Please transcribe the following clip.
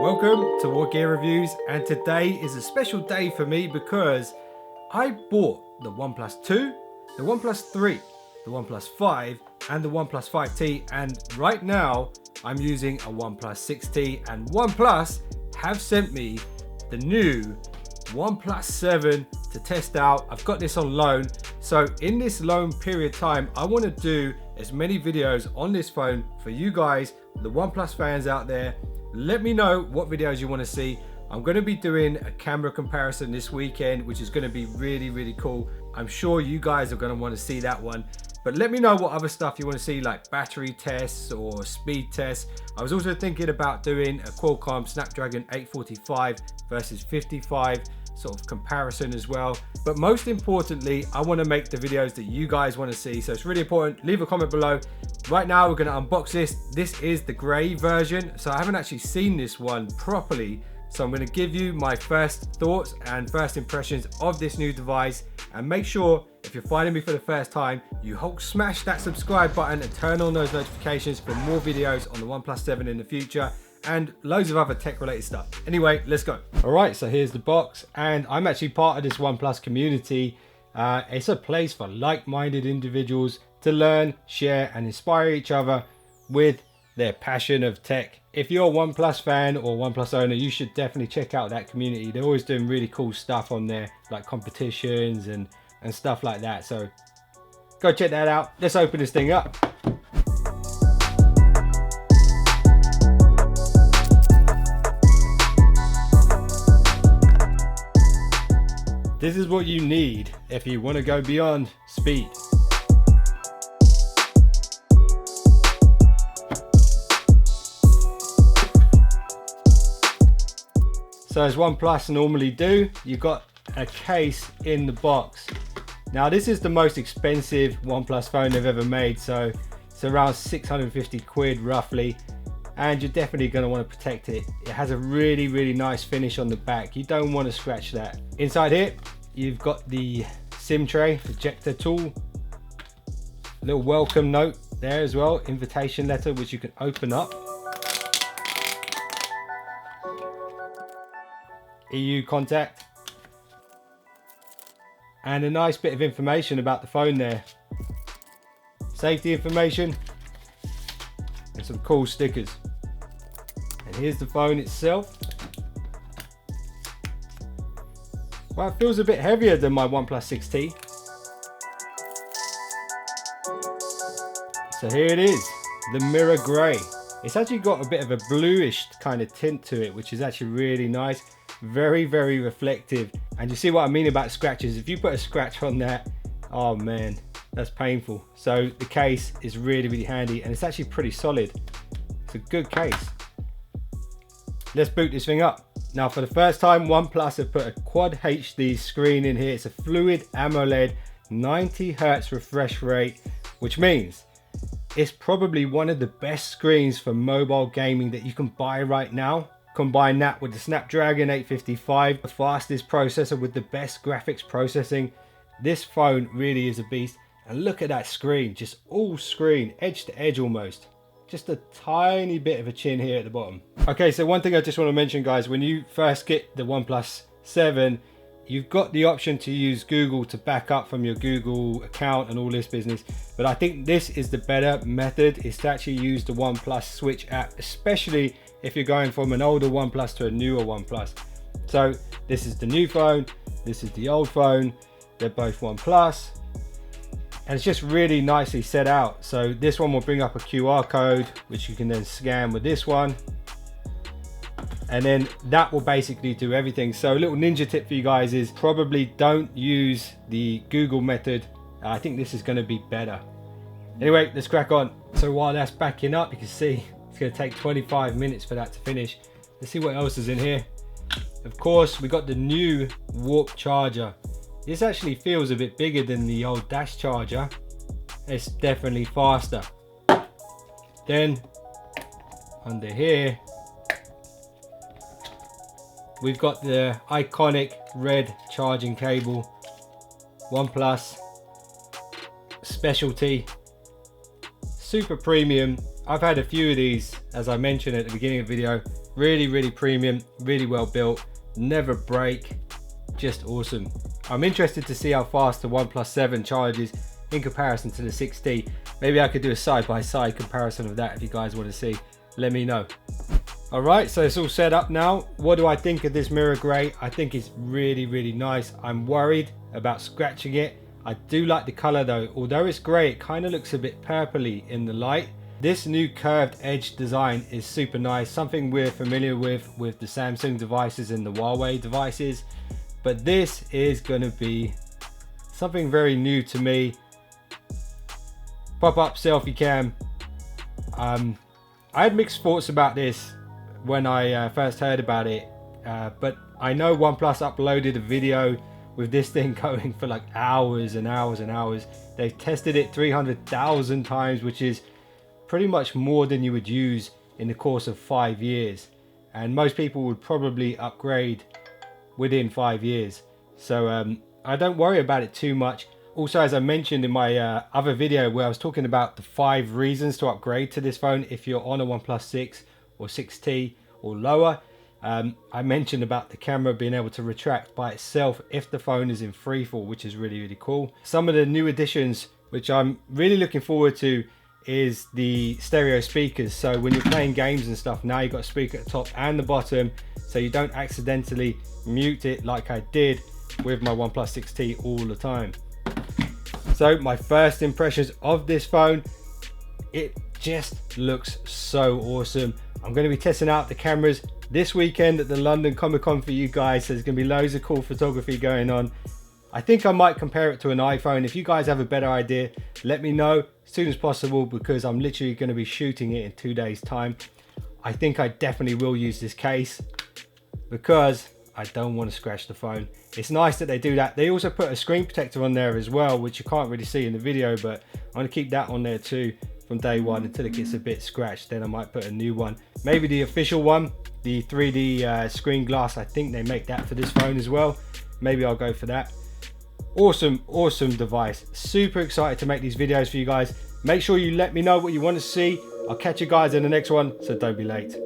Welcome to What Gear Reviews, and today is a special day for me because I bought the Oneplus 2, the Oneplus 3, the Oneplus 5 and the Oneplus 5T, and right now I'm using a Oneplus 6T, and Oneplus have sent me the new Oneplus 7 to test out. I've got this on loan, so in this loan period time I want to do as many videos on this phone for you guys, the Oneplus fans out there. Let me know what videos you want to see. I'm going to be doing a camera comparison this weekend, which is going to be really cool. I'm sure you guys are going to want to see that one, but let me know what other stuff you want to see, like battery tests or speed tests. I was also thinking about doing a Qualcomm Snapdragon 845 versus 55 sort of comparison as well. But most importantly, I want to make the videos that you guys want to see, so it's really important. Leave a comment below. Right now we're going to unbox this. This is the grey version, so I haven't actually seen this one properly, so I'm going to give you my first thoughts and first impressions of this new device. And make sure, if you're finding me for the first time, you smash that subscribe button and turn on those notifications for more videos on the Oneplus 7 in the future, and loads of other tech related stuff. Anyway, let's go. All right, so here's the box, and I'm actually part of this OnePlus community. It's a place for like-minded individuals to learn, share and inspire each other with their passion of tech. If you're a OnePlus fan or OnePlus owner, you should definitely check out that community. They're always doing really cool stuff on there, like competitions and stuff like that. So go check that out. Let's open this thing up. This is what you need if you want to go beyond speed. So as OnePlus normally do, you've got a case in the box. Now this is the most expensive OnePlus phone they've ever made, so it's around 650 quid roughly, and you're definitely going to want to protect it. It has a really nice finish on the back. You don't want to scratch that. Inside here you've got the SIM tray, ejector tool, a little welcome note there as well, invitation letter which you can open up, EU contact, and a nice bit of information about the phone there, safety information and some cool stickers. And here's the phone itself. Well, it feels a bit heavier than my OnePlus 6T. So here it is, the mirror grey. It's actually got a bit of a bluish kind of tint to it, which is actually really nice. Very reflective. And you see what I mean about scratches. If you put a scratch on that, oh man, that's painful. So the case is really handy, and it's actually pretty solid. It's a good case. Let's boot this thing up. Now for the first time, OnePlus have put a Quad HD screen in here. It's a Fluid AMOLED 90 Hz refresh rate, which means it's probably one of the best screens for mobile gaming that you can buy right now. Combine that with the Snapdragon 855, the fastest processor with the best graphics processing. This phone really is a beast. And look at that screen, just all screen, edge to edge almost. Just a tiny bit of a chin here at the bottom. Okay, so one thing I just want to mention, guys, when you first get the OnePlus 7, you've got the option to use Google to back up from your Google account and all this business. But I think this is the better method, is to actually use the OnePlus Switch app, especially if you're going from an older OnePlus to a newer OnePlus. So this is the new phone, this is the old phone, they're both OnePlus, and it's just really nicely set out. So this one will bring up a QR code which you can then scan with this one, and then that will basically do everything. So a little ninja tip for you guys is probably don't use the Google method. I think this is going to be better. Anyway, let's crack on. So while that's backing up, you can see it's going to take 25 minutes for that to finish. Let's see what else is in here. Of course, we got the new Warp charger. This actually feels a bit bigger than the old Dash charger. It's definitely faster. Then under here we've got the iconic red charging cable, OnePlus specialty, super premium. I've had a few of these, as I mentioned at the beginning of the video. Really premium, really well built, never break, just awesome. I'm interested to see how fast the OnePlus 7 charges in comparison to the 6T. Maybe I could do a side-by-side comparison of that if you guys want to see. Let me know. Alright, so it's all set up now. What do I think of this mirror grey? I think it's really nice. I'm worried about scratching it. I do like the colour though. Although it's grey, it kind of looks a bit purpley in the light. This new curved edge design is super nice, something we're familiar with the Samsung devices and the Huawei devices, but this is going to be something very new to me. Pop-up selfie cam. I had mixed thoughts about this when I first heard about it, but I know OnePlus uploaded a video with this thing going for like hours and hours and hours. They've tested it 300,000 times, which is pretty much more than you would use in the course of 5 years, and most people would probably upgrade within 5 years. So I don't worry about it too much. Also, as I mentioned in my other video where I was talking about the 5 reasons to upgrade to this phone if you're on a OnePlus 6 or 6T or lower, I mentioned about the camera being able to retract by itself if the phone is in freefall, which is really cool. Some of the new additions which I'm really looking forward to is the stereo speakers. So when you're playing games and stuff, now you've got a speaker at the top and the bottom, so you don't accidentally mute it like I did with my OnePlus 6T all the time. So my first impressions of this phone, it just looks so awesome. I'm going to be testing out the cameras this weekend at the London Comic Con for you guys, so there's going to be loads of cool photography going on. I think I might compare it to an iPhone. If you guys have a better idea, let me know as soon as possible, because I'm literally going to be shooting it in 2 days time. I think I definitely will use this case because I don't want to scratch the phone. It's nice that they do that. They also put a screen protector on there as well, which you can't really see in the video, but I'm going to keep that on there too from day one until it gets a bit scratched. Then I might put a new one, maybe the official one, the 3D screen glass. I think they make that for this phone as well. Maybe I'll go for that. Awesome device. Super excited to make these videos for you guys. Make sure you let me know what you want to see. I'll catch you guys in the next one, so don't be late.